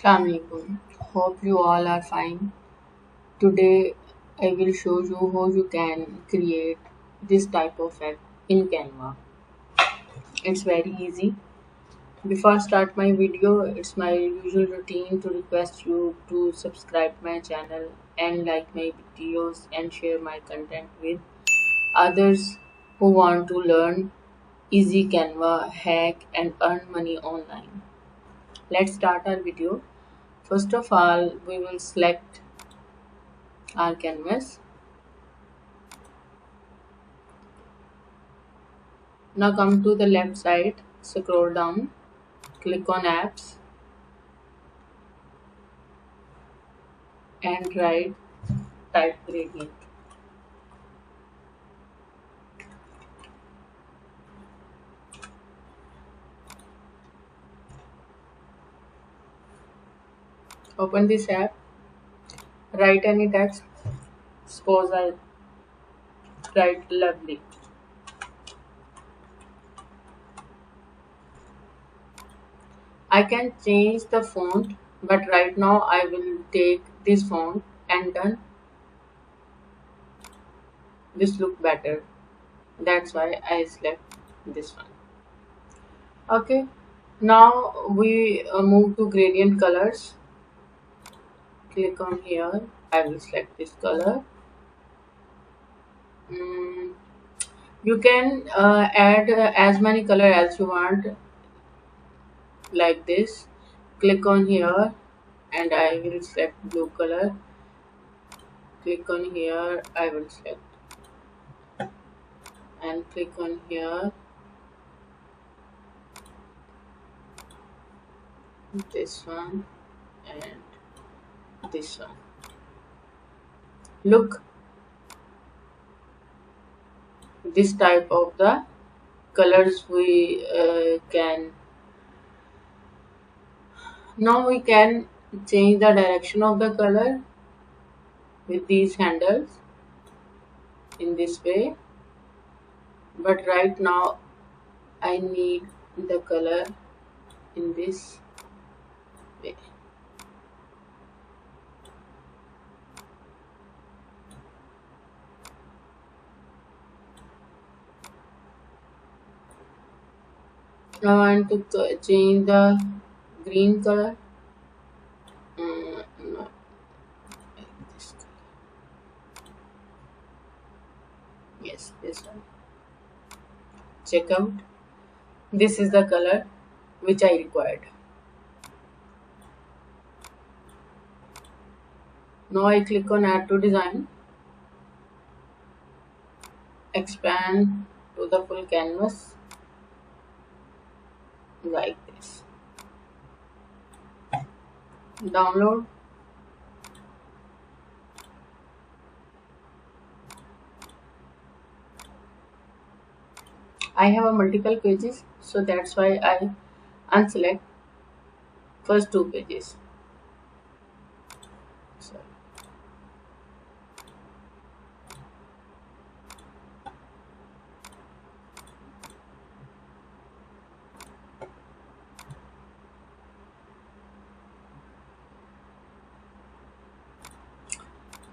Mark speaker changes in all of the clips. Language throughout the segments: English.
Speaker 1: Assalamu alaikum. Hope you all are fine. Today I will show you how you can create this type of app in Canva. It's very easy. Before I start my video, it's my usual routine to request you to subscribe my channel and like my videos and share my content with others who want to learn easy Canva hack and earn money online. Let's start our video. First of all, we will select our canvas. Now come to the left side, scroll down, click on apps and write type gradient. Open this app, write any text. Suppose I write lovely. I can change the font, but right now I will take this font and done. This look better. That's why I select this one. Okay. Now we move to gradient colors. Click on here. I will select this color. Mm, you can add as many color as you want, like this. Click on here and I will select blue color. Click on here, I will select, and click on here, this one and this one. Look, this type of the colors we can. Now we can change the direction of the color with these handles in this way, but right now I need the color in this way. Now I want to change the green color. No, like this color. Yes, this one. Check out. This is the color which I required. Now I click on add to design, expand to the full canvas like this. Download. I have a multiple pages, so that's why I unselect first two pages. So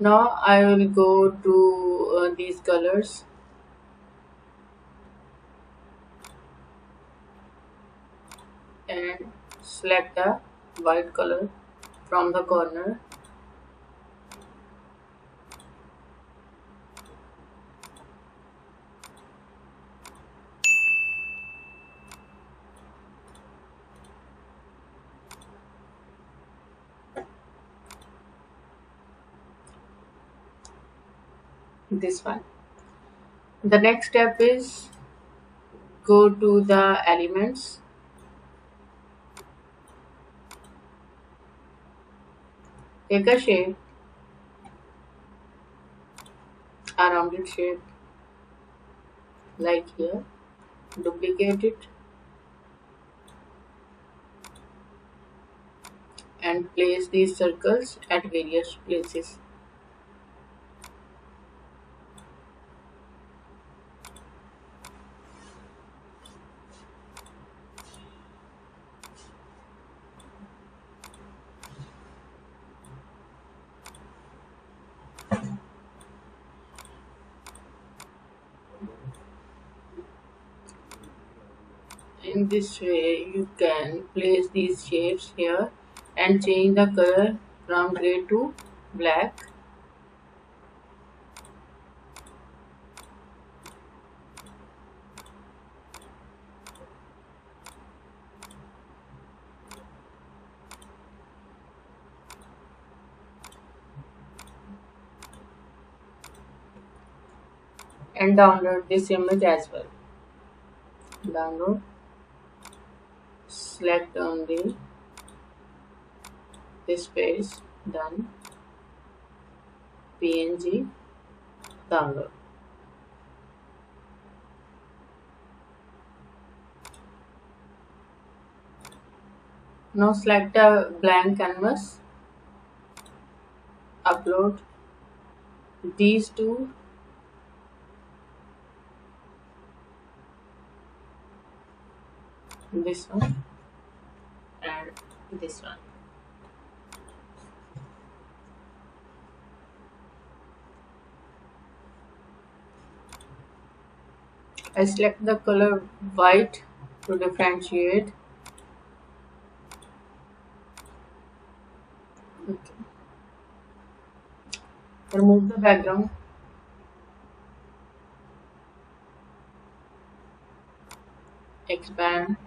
Speaker 1: now I will go to these colors and select the white color from the corner. This one. The next step is go to the elements, take a shape, a rounded shape like here, duplicate it and place these circles at various places. In this way, you can place these shapes here and change the color from gray to black. And download this image as well. Download, select only this page, done, PNG, download. Now select a blank canvas, upload these two, this one and this one. I select the color white to differentiate. Okay. Remove the background. Expand.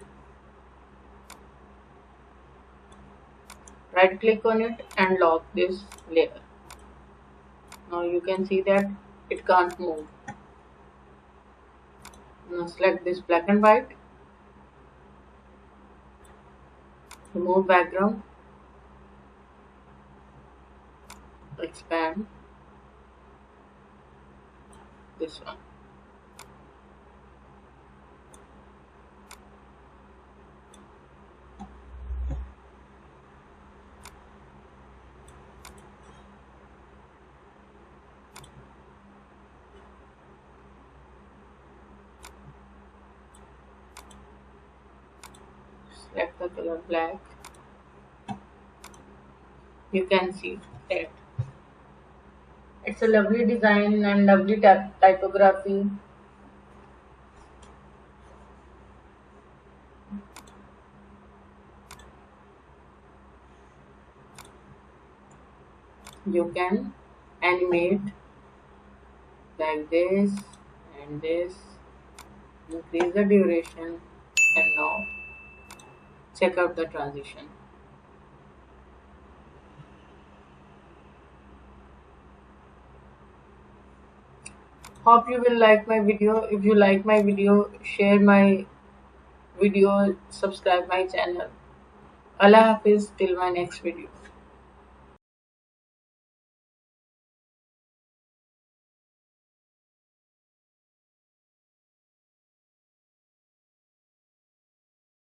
Speaker 1: Right click on it and lock this layer. Now you can see that it can't move. Now select this black and white. Remove background. Expand this one. Select the color black. You can see that it's a lovely design and lovely typography. You can animate like this and this, increase the duration, and now check out the transition. Hope you will like my video. If you like my video, share my video, subscribe my channel. Allah Hafiz till my next video.